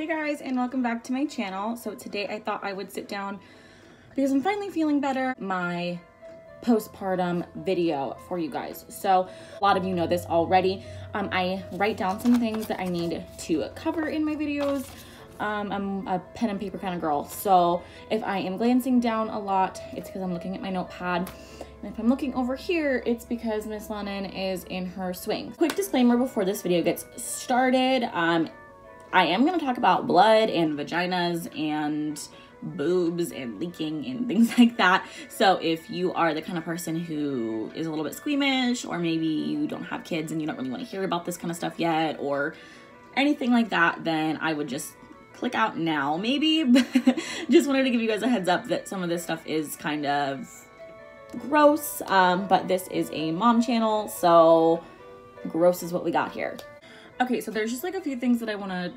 Hey guys, and welcome back to my channel. So today I thought I would sit down because I'm finally feeling better, my postpartum video for you guys. So a lot of you know this already. I write down some things that I need to cover in my videos. I'm a pen and paper kind of girl. So if I am glancing down a lot, it's because I'm looking at my notepad. And if I'm looking over here, it's because Miss Lennon is in her swing. Quick disclaimer before this video gets started. I am going to talk about blood and vaginas and boobs and leaking and things like that. So if you are the kind of person who is a little bit squeamish, or maybe you don't have kids and you don't really want to hear about this kind of stuff yet, or anything like that, then I would just click out now, maybe. Just wanted to give you guys a heads up that some of this stuff is kind of gross, but this is a mom channel, so gross is what we got here. Okay, so there's just like a few things that I want to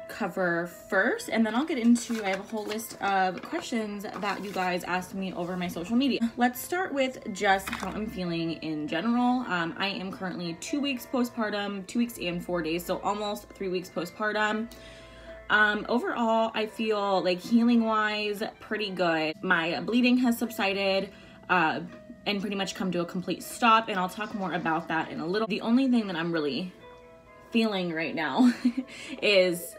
cover first, and then I'll get into, I have a whole list of questions that you guys asked me over my social media. Let's start with just how I'm feeling in general. I am currently 2 weeks postpartum, 2 weeks and 4 days, so almost 3 weeks postpartum. Overall, I feel like healing wise, pretty good. My bleeding has subsided, and pretty much come to a complete stop, and I'll talk more about that in a little. The only thing that I'm really feeling right now is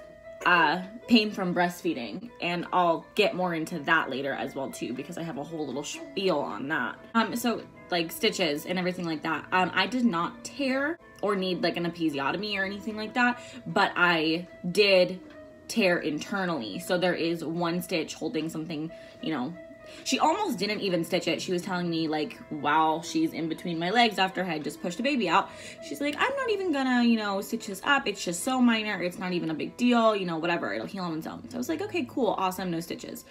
pain from breastfeeding, and I'll get more into that later as well too, because I have a whole little spiel on that. So like stitches and everything like that, I did not tear or need like an episiotomy or anything like that, but I did tear internally. So there is one stitch holding something, you know. She almost didn't even stitch it. She was telling me, like, while she's in between my legs after I had just pushed a baby out, she's like, I'm not even gonna, you know, stitch this up. It's just so minor. It's not even a big deal, you know, whatever. It'll heal on its own. So I was like, okay, cool, awesome, no stitches.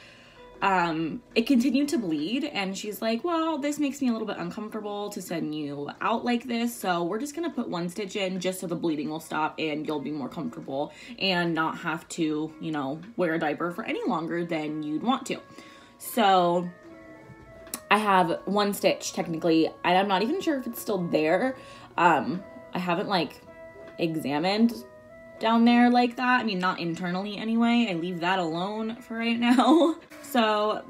It continued to bleed, and she's like, well, this makes me a little bit uncomfortable to send you out like this, so we're just gonna put one stitch in just so the bleeding will stop and you'll be more comfortable and not have to, you know, wear a diaper for any longer than you'd want to. So I have one stitch technically, and I'm not even sure if it's still there. I haven't like examined down there like that. I mean, not internally anyway. I leave that alone for right now. So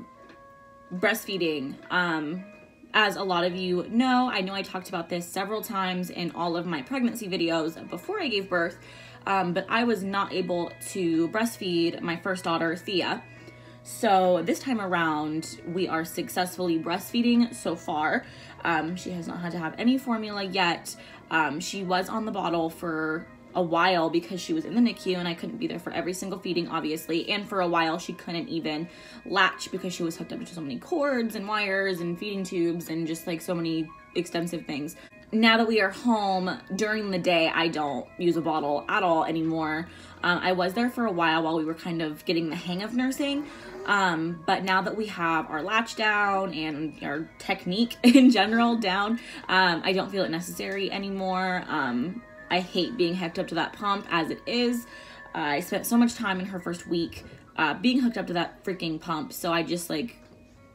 breastfeeding, as a lot of you know I talked about this several times in all of my pregnancy videos before I gave birth, but I was not able to breastfeed my first daughter, Thea. So this time around, we are successfully breastfeeding so far. She has not had to have any formula yet. She was on the bottle for a while because she was in the NICU and I couldn't be there for every single feeding, obviously. And for a while, she couldn't even latch because she was hooked up to so many cords and wires and feeding tubes and just like so many extensive things. Now that we are home during the day, I don't use a bottle at all anymore. I was there for a while we were kind of getting the hang of nursing. But now that we have our latch down and our technique in general down, I don't feel it necessary anymore. I hate being hooked up to that pump as it is. I spent so much time in her first week being hooked up to that freaking pump, so I just like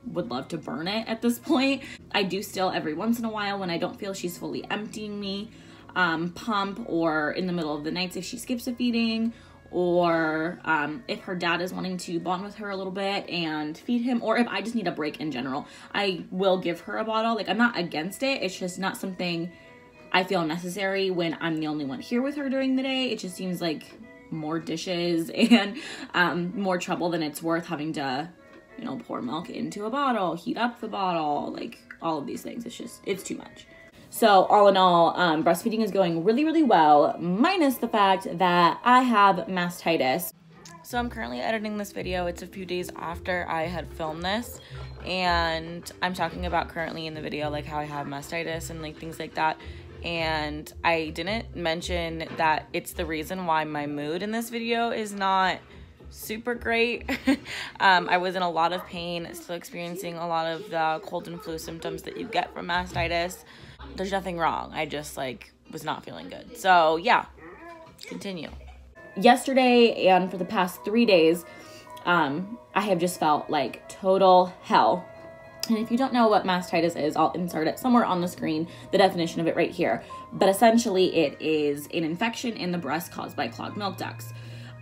would love to burn it at this point. I do still every once in a while when I don't feel she's fully emptying me, pump, or in the middle of the nights if she skips a feeding, or if her dad is wanting to bond with her a little bit and feed him, or if I just need a break in general, I will give her a bottle. Like, I'm not against it. It's just not something I feel necessary when I'm the only one here with her during the day. It just seems like more dishes and more trouble than it's worth having to, you know, pour milk into a bottle, heat up the bottle, like all of these things. It's too much. So all in all, breastfeeding is going really, really well, minus the fact that I have mastitis. So I'm currently editing this video. It's a few days after I had filmed this, and I'm talking about currently in the video, like how I have mastitis and like things like that. And I didn't mention that it's the reason why my mood in this video is not super great. I was in a lot of pain, still experiencing a lot of the cold and flu symptoms that you get from mastitis. There's nothing wrong. I just like was not feeling good. So yeah, continue. Yesterday and for the past 3 days, I have just felt like total hell. And if you don't know what mastitis is, I'll insert it somewhere on the screen, the definition of it right here. But essentially it is an infection in the breast caused by clogged milk ducts.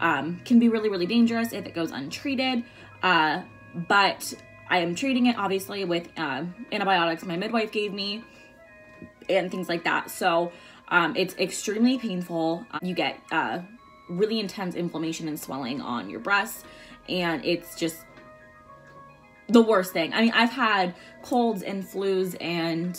can be really, really dangerous if it goes untreated. But I am treating it obviously with antibiotics my midwife gave me and things like that. So it's extremely painful. You get really intense inflammation and swelling on your breasts, and it's just the worst thing. I mean, I've had colds and flus and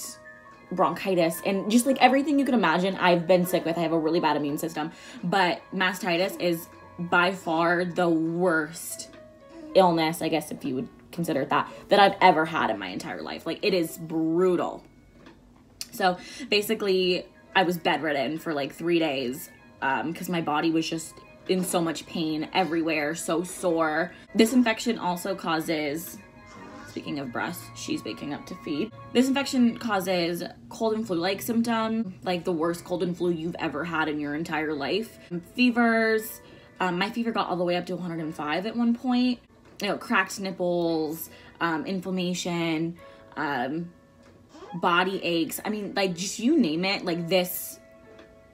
bronchitis and just like everything you can imagine I've been sick with. I have a really bad immune system, but mastitis is by far the worst illness, I guess if you would consider it that I've ever had in my entire life. Like, it is brutal. So basically I was bedridden for like 3 days because my body was just in so much pain everywhere, so sore. This infection also causes, speaking of breasts, she's waking up to feed. This infection causes cold and flu-like symptoms, like the worst cold and flu you've ever had in your entire life. Fevers, my fever got all the way up to 105 at one point. You know, cracked nipples, inflammation, body aches. I mean, like, just you name it, like, this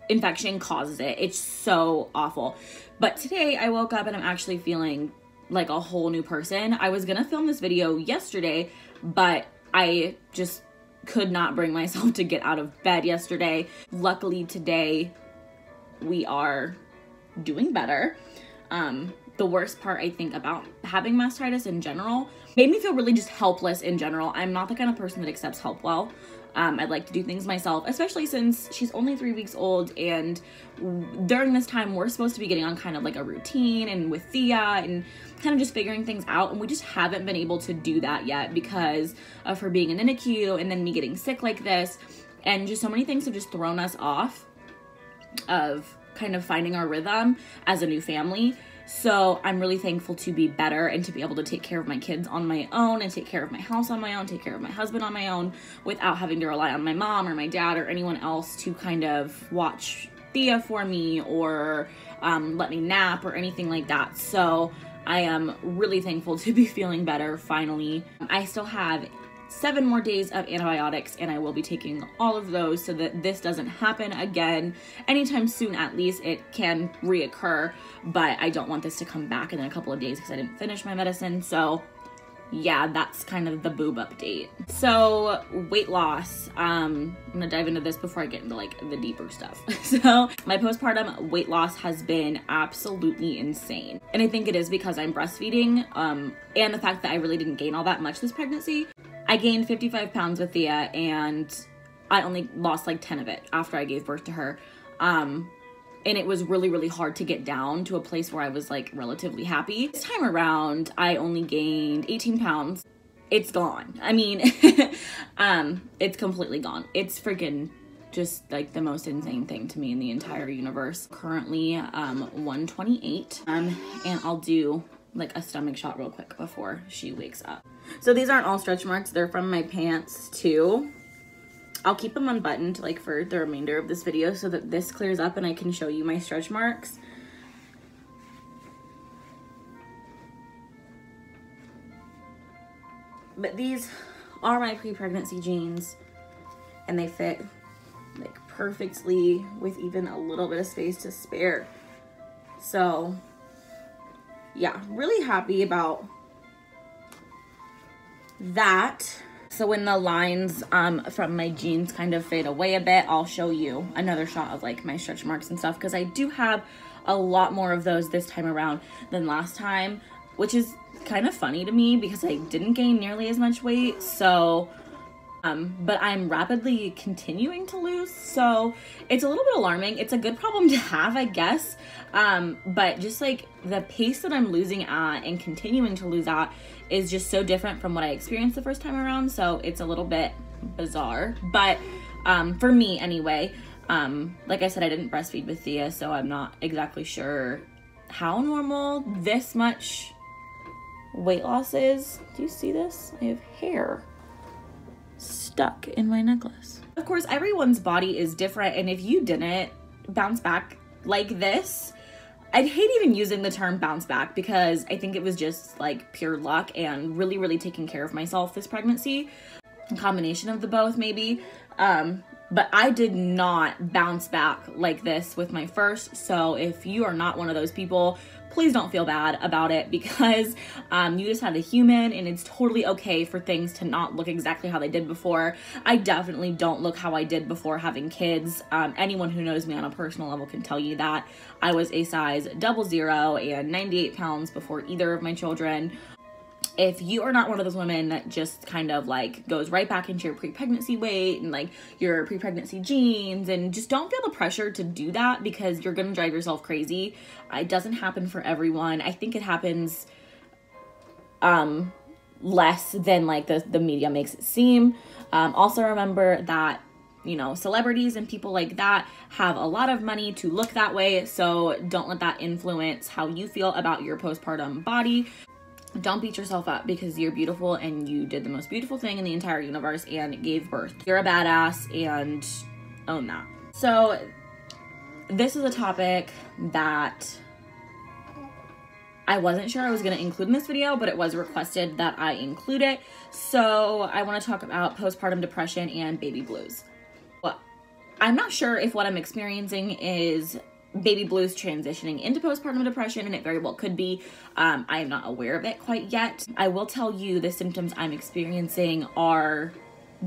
infection causes it. It's so awful. But today I woke up and I'm actually feeling like a whole new person. I was gonna film this video yesterday, but I just could not bring myself to get out of bed yesterday. Luckily today we are doing better. The worst part, I think, about having mastitis in general made me feel really just helpless in general. I'm not the kind of person that accepts help well. I'd like to do things myself, especially since she's only 3 weeks old, and during this time we're supposed to be getting on kind of like a routine and with Thea and kind of just figuring things out, and we just haven't been able to do that yet because of her being in NICU and then me getting sick like this, and just so many things have just thrown us off of kind of finding our rhythm as a new family. So I'm really thankful to be better and to be able to take care of my kids on my own and take care of my house on my own, take care of my husband on my own without having to rely on my mom or my dad or anyone else to kind of watch Thea for me or let me nap or anything like that. So I am really thankful to be feeling better finally. I still have 7 more days of antibiotics, and I will be taking all of those so that this doesn't happen again anytime soon. At least it can reoccur, but I don't want this to come back in a couple of days because I didn't finish my medicine. So yeah, that's kind of the boob update. So weight loss, I'm gonna dive into this before I get into like the deeper stuff. So my postpartum weight loss has been absolutely insane, and I think it is because I'm breastfeeding and the fact that I really didn't gain all that much this pregnancy. I gained 55 pounds with Thea, and I only lost like 10 of it after I gave birth to her. And it was really, really hard to get down to a place where I was like relatively happy. This time around, I only gained 18 pounds. It's gone. I mean, it's completely gone. It's freaking just like the most insane thing to me in the entire universe. Currently, 128, and I'll do like a stomach shot real quick before she wakes up. So these aren't all stretch marks, they're from my pants too. I'll keep them unbuttoned like for the remainder of this video so that this clears up and I can show you my stretch marks. But these are my pre-pregnancy jeans, and they fit like perfectly with even a little bit of space to spare. So yeah, really happy about that. So when the lines from my jeans kind of fade away a bit, I'll show you another shot of like my stretch marks and stuff, because I do have a lot more of those this time around than last time, which is kind of funny to me because I didn't gain nearly as much weight. So but I'm rapidly continuing to lose, so it's a little bit alarming. It's a good problem to have, I guess, but just like the pace that I'm losing at and continuing to lose at is just so different from what I experienced the first time around, so it's a little bit bizarre. But for me anyway, like I said, I didn't breastfeed with Thea, so I'm not exactly sure how normal this much weight loss is. Do you see this? I have hair stuck in my necklace. Of course, everyone's body is different, and if you didn't bounce back like this, I'd hate even using the term bounce back because I think it was just like pure luck and really, really taking care of myself this pregnancy. A combination of the both maybe. But I did not bounce back like this with my first. So if you are not one of those people, please don't feel bad about it, because you just had a human, and it's totally okay for things to not look exactly how they did before. I definitely don't look how I did before having kids. Anyone who knows me on a personal level can tell you that. I was a size 00 and 98 pounds before either of my children. If you are not one of those women that just kind of like goes right back into your pre-pregnancy weight and like your pre-pregnancy jeans, and just don't feel the pressure to do that, because you're gonna drive yourself crazy. It doesn't happen for everyone. I think it happens less than like the media makes it seem. Also remember that, you know, celebrities and people like that have a lot of money to look that way, so don't let that influence how you feel about your postpartum body. Don't beat yourself up, because you're beautiful and you did the most beautiful thing in the entire universe and gave birth. You're a badass, and own that. So this is a topic that I wasn't sure I was going to include in this video, but it was requested that I include it. So I want to talk about postpartum depression and baby blues. Well, I'm not sure if what I'm experiencing is baby blues transitioning into postpartum depression, and it very well could be. I am not aware of it quite yet. I will tell you the symptoms I'm experiencing are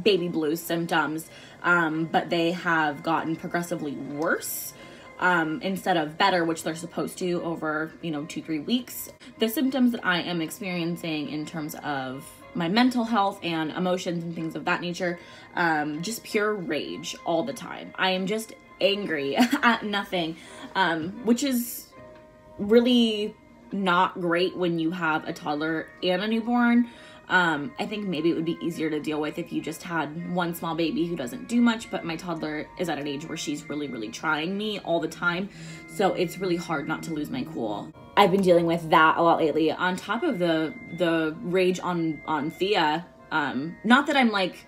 baby blues symptoms, but they have gotten progressively worse instead of better, which they're supposed to over, you know, 2-3 weeks. The symptoms that I am experiencing in terms of my mental health and emotions and things of that nature, just pure rage all the time. I am just angry at nothing, which is really not great when you have a toddler and a newborn. I think maybe it would be easier to deal with if you just had one small baby who doesn't do much, but my toddler is at an age where she's really trying me all the time, so it's really hard not to lose my cool. I've been dealing with that a lot lately, on top of the rage on Thea. Not that I'm like,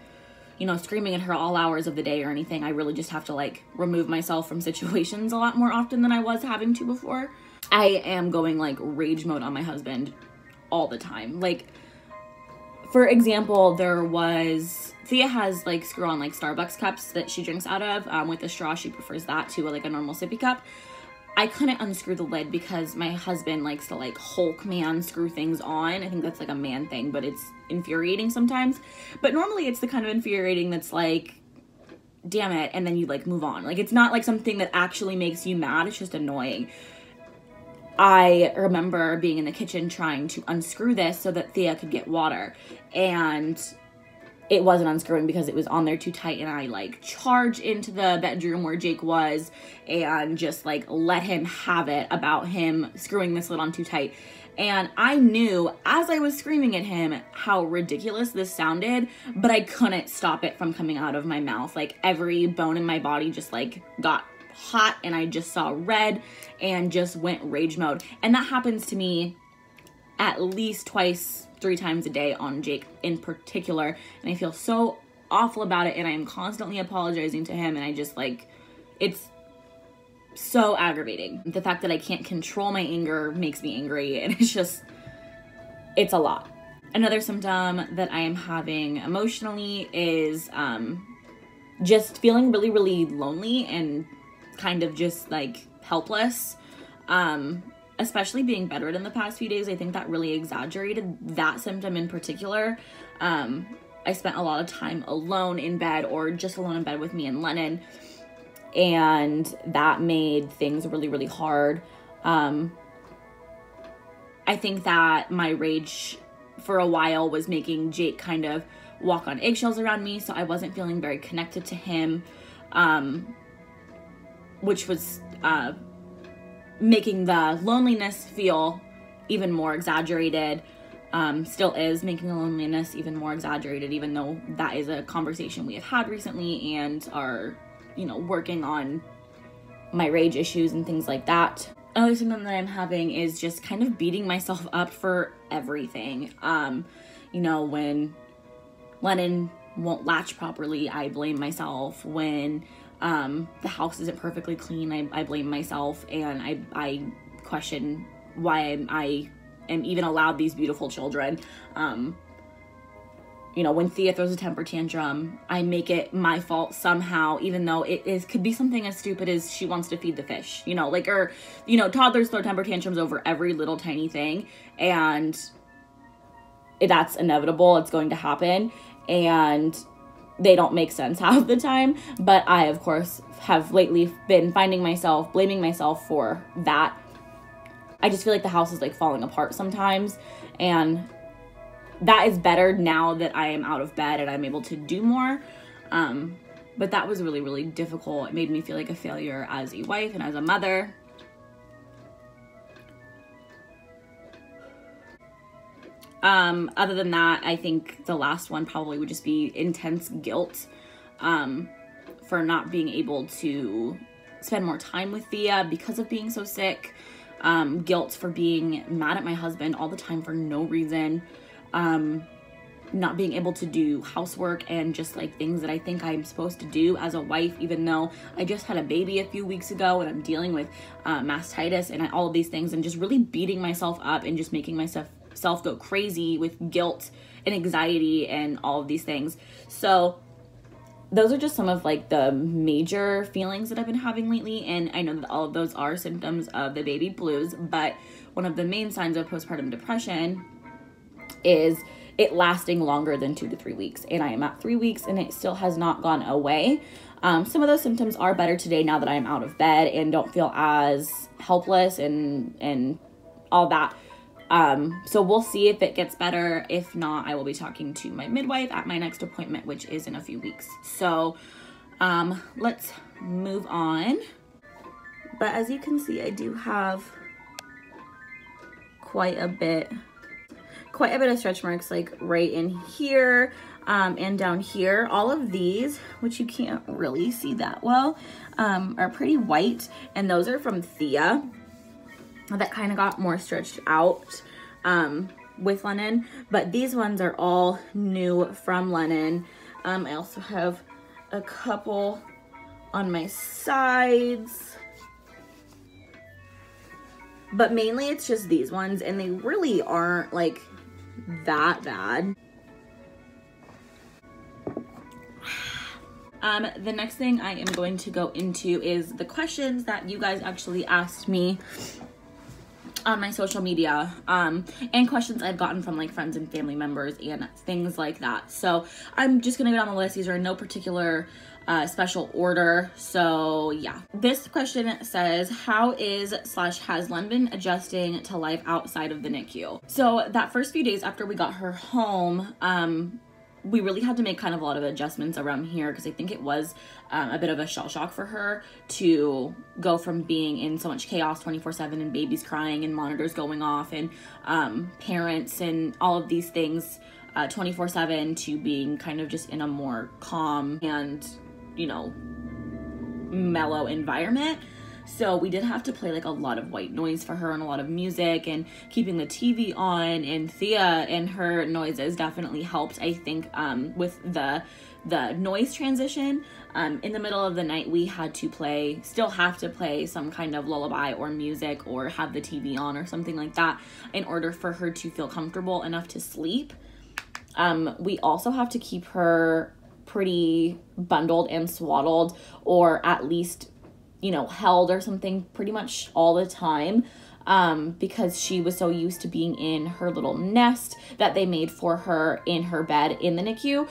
you know, screaming at her all hours of the day or anything. I really just have to like remove myself from situations a lot more often than I was having to before. I am going like rage mode on my husband all the time. Like, for example, Thea has like screw-on like Starbucks cups that she drinks out of with a straw. She prefers that to like a normal sippy cup. I couldn't unscrew the lid because my husband likes to like Hulk man screw things on. I think that's like a man thing, but it's infuriating sometimes. But normally it's the kind of infuriating that's like, damn it, and then you like move on. Like, it's not like something that actually makes you mad, it's just annoying. I remember being in the kitchen trying to unscrew this so that Thea could get water, and it wasn't unscrewing because it was on there too tight, and I like charged into the bedroom where Jake was and just like let him have it about him screwing this lid on too tight. And I knew as I was screaming at him how ridiculous this sounded, but I couldn't stop it from coming out of my mouth. Like, every bone in my body just like got hot, and I just saw red and just went rage mode. And that happens to me at least 2-3 times a day on Jake in particular, and I feel so awful about it, and I am constantly apologizing to him, and I just like, it's so aggravating. The fact that I can't control my anger makes me angry, and it's a lot. Another symptom that I am having emotionally is just feeling really lonely and kind of just like helpless. Especially being bedridden the past few days, I think that really exaggerated that symptom in particular. I spent a lot of time alone in bed, or just alone in bed with me and Lennon, and that made things really hard. I think that my rage for a while was making Jake kind of walk on eggshells around me, so I wasn't feeling very connected to him, which was making the loneliness feel even more exaggerated. Still is making the loneliness even more exaggerated, even though that is a conversation we have had recently and are, you know, working on my rage issues and things like that. Another symptom that I'm having is just kind of beating myself up for everything. You know, when Lennon won't latch properly, I blame myself. When the house isn't perfectly clean, I blame myself, and I question why I am even allowed these beautiful children. you know, when Thea throws a temper tantrum, I make it my fault somehow, even though could be something as stupid as she wants to feed the fish, you know, like, or, you know, toddlers throw temper tantrums over every little tiny thing, and that's inevitable. It's going to happen, and they don't make sense half the time. But I, of course, have lately been finding myself blaming myself for that. I just feel like the house is like falling apart sometimes, and that is better now that I am out of bed and I'm able to do more. But that was really, really difficult. It made me feel like a failure as a wife and as a mother. Other than that, I think the last one probably would just be intense guilt for not being able to spend more time with Thea because of being so sick. Guilt for being mad at my husband all the time for no reason. Not being able to do housework and just like things that I think I'm supposed to do as a wife, even though I just had a baby a few weeks ago and I'm dealing with mastitis and all of these things, and just really beating myself up and just making myself go crazy with guilt and anxiety and all of these things. So those are just some of like the major feelings that I've been having lately, and I know that all of those are symptoms of the baby blues, but one of the main signs of postpartum depression is it lasting longer than 2 to 3 weeks. And I am at 3 weeks and it still has not gone away. Some of those symptoms are better today now that I am out of bed and don't feel as helpless and all that. So we'll see if it gets better. If not, I will be talking to my midwife at my next appointment, which is in a few weeks. So let's move on. But as you can see, I do have quite a bit of stretch marks, like right in here and down here. All of these, which you can't really see that well, are pretty white, and those are from Thea. That kind of got more stretched out with Lennon, but these ones are all new from Lennon. I also have a couple on my sides, but mainly it's just these ones, and they really aren't like that bad. The next thing I am going to go into is the questions that you guys actually asked me on my social media, and questions I've gotten from like friends and family members and things like that. So I'm just gonna go down the list. These are in no particular special order. So yeah, this question says, how has Len been adjusting to life outside of the NICU? So that first few days after we got her home, we really had to make kind of a lot of adjustments around here, because I think it was a bit of a shell shock for her to go from being in so much chaos 24/7 and babies crying and monitors going off and parents and all of these things 24/7 to being kind of just in a more calm and, you know, mellow environment. So we did have to play like a lot of white noise for her and a lot of music and keeping the TV on, and Thea and her noises definitely helped, I think, with the noise transition. In the middle of the night, we had to still have to play some kind of lullaby or music or have the TV on or something like that in order for her to feel comfortable enough to sleep. We also have to keep her pretty bundled and swaddled, or at least, you know, held or something pretty much all the time, because she was so used to being in her little nest that they made for her in her bed in the NICU,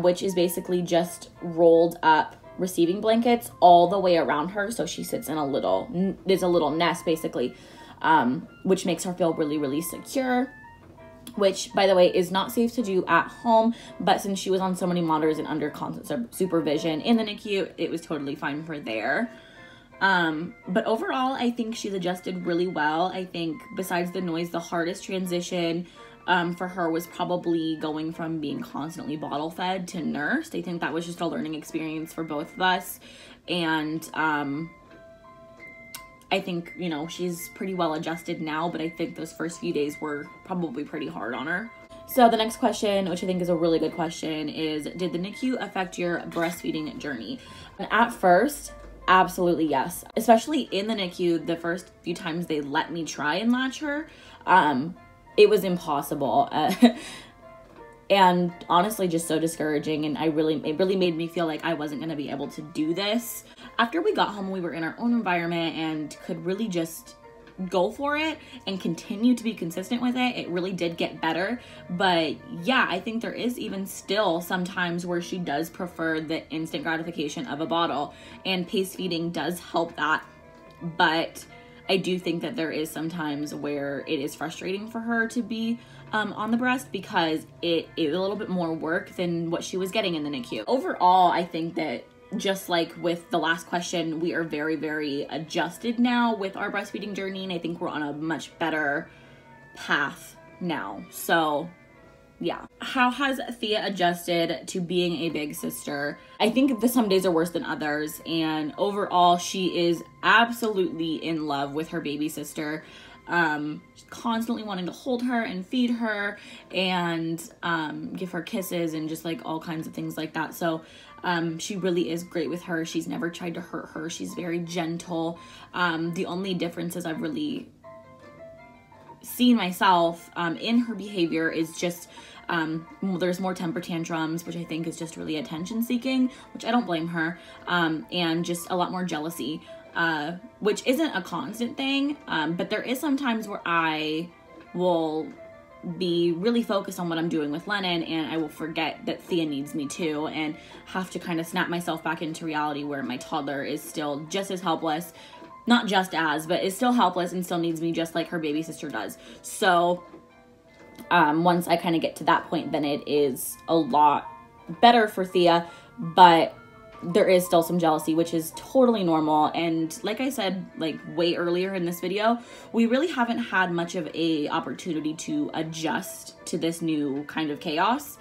which is basically just rolled up receiving blankets all the way around her. So she sits in there's a little nest basically, which makes her feel really, really secure, which, by the way, is not safe to do at home, but since she was on so many monitors and under constant supervision in the NICU, it was totally fine for there. But overall, I think she's adjusted really well. I think besides the noise, the hardest transition for her was probably going from being constantly bottle fed to nursed. I think that was just a learning experience for both of us. And I think, you know, she's pretty well adjusted now, but I think those first few days were probably pretty hard on her. So the next question, which I think is a really good question, is, did the NICU affect your breastfeeding journey? And at first, absolutely yes. Especially in the NICU, the first few times they let me try and latch her, it was impossible. and honestly just so discouraging. And it really made me feel like I wasn't going to be able to do this. After we got home, we were in our own environment and could really just go for it and continue to be consistent with it. It really did get better. But yeah, I think there is even still sometimes where she does prefer the instant gratification of a bottle, and pace feeding does help that. But I do think that there is sometimes where it is frustrating for her to be on the breast, because it is a little bit more work than what she was getting in the NICU. Overall, I think that just like with the last question, we are very, very adjusted now with our breastfeeding journey, and I think we're on a much better path now. So yeah. How has Thea adjusted to being a big sister? I think that some days are worse than others, and overall she is absolutely in love with her baby sister. Constantly wanting to hold her and feed her and give her kisses and just like all kinds of things like that. So she really is great with her. She's never tried to hurt her. She's very gentle. The only differences I've really seen myself in her behavior is just there's more temper tantrums, which I think is just really attention seeking, which I don't blame her, and just a lot more jealousy, which isn't a constant thing, but there is sometimes where I will be really focused on what I'm doing with Lennon, and I will forget that Thea needs me too, and have to kind of snap myself back into reality where my toddler is still just as helpless, not just as, but is still helpless and still needs me just like her baby sister does. So once I kind of get to that point, then it is a lot better for Thea, but there is still some jealousy, which is totally normal. And like I said, like way earlier in this video, we really haven't had much of a opportunity to adjust to this new kind of chaos,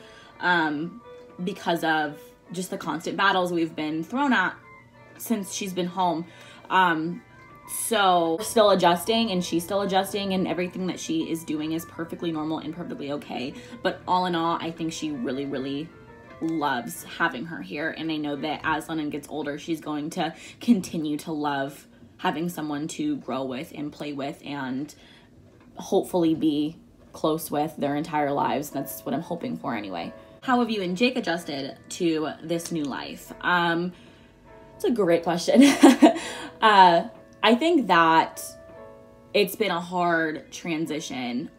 because of just the constant battles we've been thrown at since she's been home. So we're still adjusting, and she's still adjusting, and everything that she is doing is perfectly normal and perfectly okay. But all in all, I think she really, really loves having her here, and I know that as Lennon gets older, she's going to continue to love having someone to grow with and play with and hopefully be close with their entire lives. That's what I'm hoping for anyway. How have you and Jake adjusted to this new life? It's a great question. I think that it's been a hard transition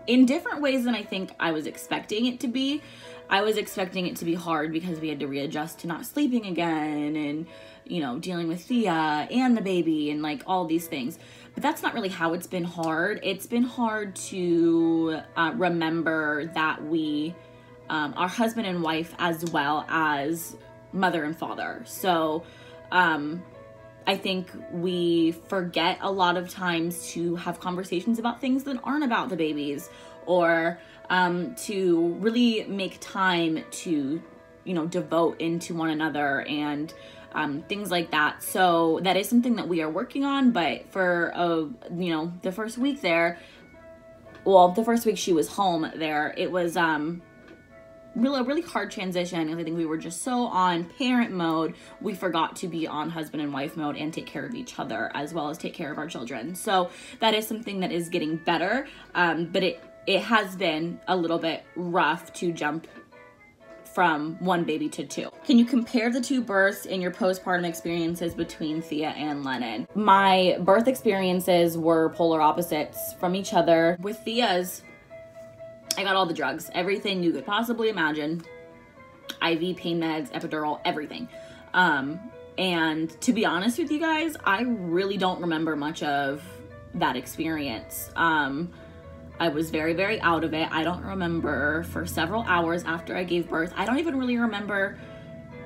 in different ways than I think I was expecting it to be. I was expecting it to be hard because we had to readjust to not sleeping again and, you know, dealing with Thea and the baby and like all these things. But that's not really how it's been hard. It's been hard to remember that we are husband and wife as well as mother and father. So I think we forget a lot of times to have conversations about things that aren't about the babies, or to really make time to, you know, devote into one another and things like that. So that is something that we are working on. But for, you know, the first week there, well, the first week she was home there, it was really hard transition. I think we were just so on parent mode, we forgot to be on husband and wife mode and take care of each other as well as take care of our children. So that is something that is getting better, but it has been a little bit rough to jump from one baby to two. Can you compare the two births and your postpartum experiences between Thea and Lennon? My birth experiences were polar opposites from each other. With Thea's, I got all the drugs, everything you could possibly imagine. IV, pain meds, epidural, everything. And to be honest with you guys, I really don't remember much of that experience. I was very, very out of it. I don't remember for several hours after I gave birth. I don't even really remember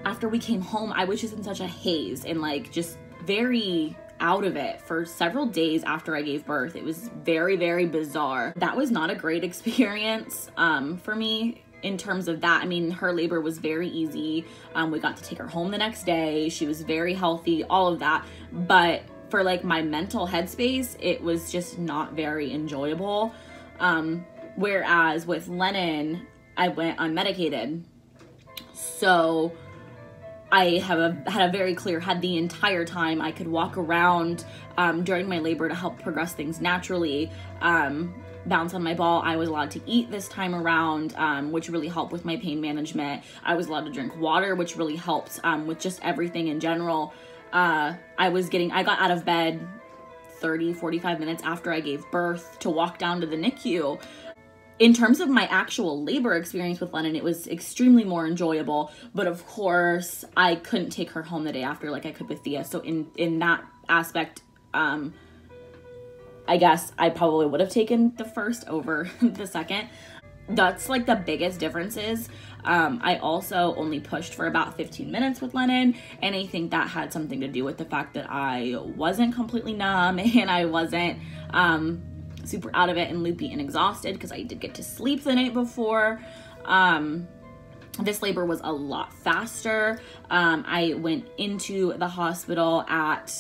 after we came home. I was just in such a haze and like just very out of it for several days after I gave birth. It was very, very bizarre. That was not a great experience for me in terms of that. I mean, her labor was very easy. We got to take her home the next day. She was very healthy, all of that. But for like my mental headspace, it was just not very enjoyable. Whereas with Lennon, I went unmedicated. So I had a very clear head the entire time. I could walk around during my labor to help progress things naturally. Bounce on my ball. I was allowed to eat this time around, which really helped with my pain management. I was allowed to drink water, which really helped with just everything in general. I got out of bed 30-45 minutes after I gave birth to walk down to the NICU. In terms of my actual labor experience with Lennon, it was extremely more enjoyable, but of course I couldn't take her home the day after like I could with Thea. So in that aspect, I guess I probably would have taken the first over the second. That's like the biggest differences. I also only pushed for about 15 minutes with Lennon, and I think that had something to do with the fact that I wasn't completely numb and I wasn't super out of it and loopy and exhausted, because I did get to sleep the night before. This labor was a lot faster. I went into the hospital at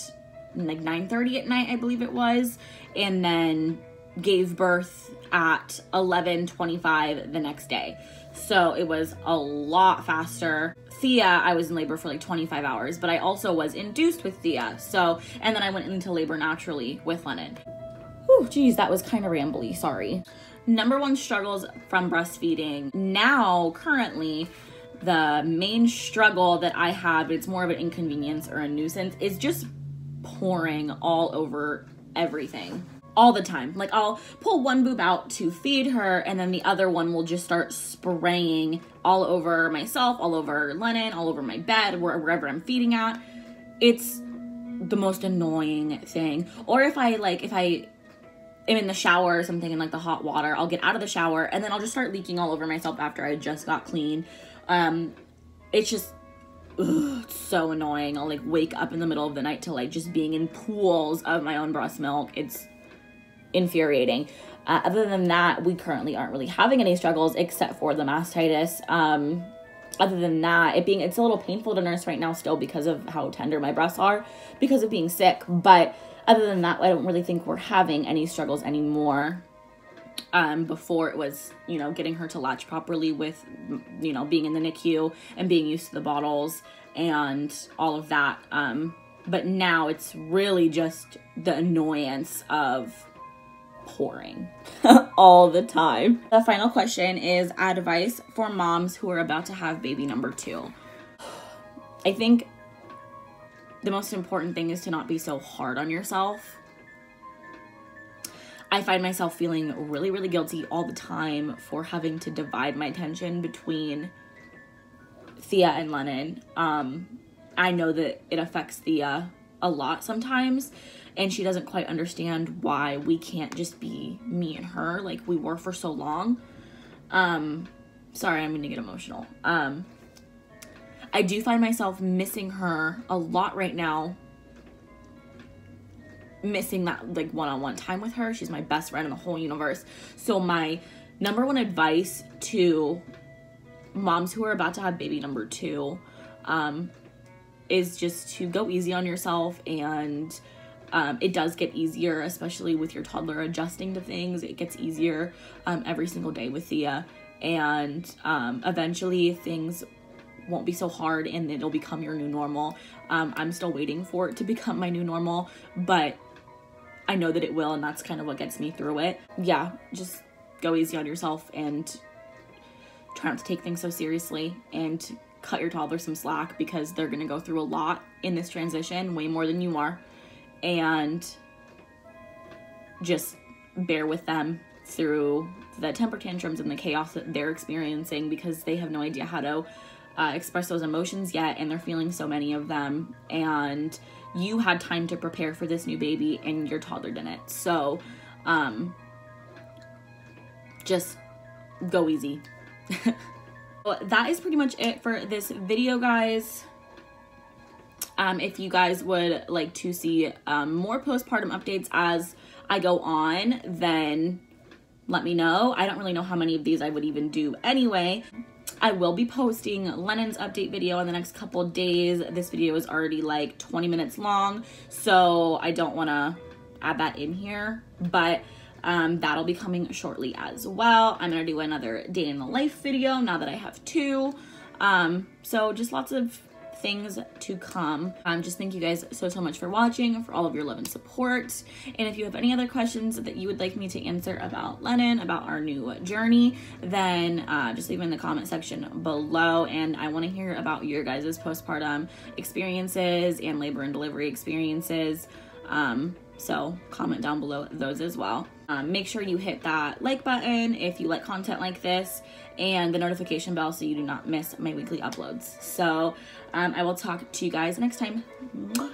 like 9:30 at night, I believe it was, and then gave birth at 11:25 the next day. So it was a lot faster. Thea, I was in labor for like 25 hours, but I also was induced with Thea. So, and then I went into labor naturally with Lennon. Whew, geez, that was kind of rambly, sorry. Number one struggles from breastfeeding. Now, currently, the main struggle that I have, it's more of an inconvenience or a nuisance, is just pouring all over everything. All the time. Like, I'll pull one boob out to feed her, and then the other one will just start spraying all over myself, all over Lennon, all over my bed, wherever I'm feeding at. It's the most annoying thing. Or if I am in the shower or something in like the hot water, I'll get out of the shower and then I'll just start leaking all over myself after I just got clean. It's just it's so annoying. I'll like wake up in the middle of the night to like just being in pools of my own breast milk. It's infuriating. Other than that, we currently aren't really having any struggles except for the mastitis. Other than that, it's a little painful to nurse right now still because of how tender my breasts are because of being sick. But other than that, I don't really think we're having any struggles anymore. Before it was, getting her to latch properly with, being in the NICU and being used to the bottles and all of that. But now it's really just the annoyance of pouring all the time. The final question is advice for moms who are about to have baby number 2. I think the most important thing is to not be so hard on yourself. I find myself feeling really, really guilty all the time for having to divide my attention between Thea and Lennon. I know that it affects Thea a lot sometimes, and she doesn't quite understand why we can't just be me and her like we were for so long. Sorry, I'm gonna get emotional. I do find myself missing her a lot right now. Missing that like one-on-one time with her. She's my best friend in the whole universe. So my number one advice to moms who are about to have baby number 2 is just to go easy on yourself. And it does get easier, especially with your toddler adjusting to things. It gets easier every single day with Thea, and eventually things won't be so hard and it'll become your new normal. I'm still waiting for it to become my new normal, but I know that it will, and that's kind of what gets me through it. Yeah, just go easy on yourself and try not to take things so seriously, and cut your toddler some slack because they're gonna go through a lot in this transition, way more than you are, and just bear with them through the temper tantrums and the chaos that they're experiencing, because they have no idea how to express those emotions yet, and they're feeling so many of them, and you had time to prepare for this new baby and your toddler didn't. So just go easy. Well, that is pretty much it for this video, guys. If you guys would like to see more postpartum updates as I go on, then let me know. I don't really know how many of these I would even do anyway. I will be posting Lennon's update video in the next couple of days. This video is already like 20 minutes long, so I don't want to add that in here, but that'll be coming shortly as well. I'm going to do another day in the life video now that I have 2. So just lots of things to come. Just thank you guys so much for watching, for all of your love and support. And if you have any other questions that you would like me to answer about Lennon, about our new journey, then just leave them in the comment section below. And I want to hear about your guys' postpartum experiences and labor and delivery experiences. So comment down below those as well. Make sure you hit that like button if you like content like this, and the notification bell so you do not miss my weekly uploads. So I will talk to you guys next time. Mwah.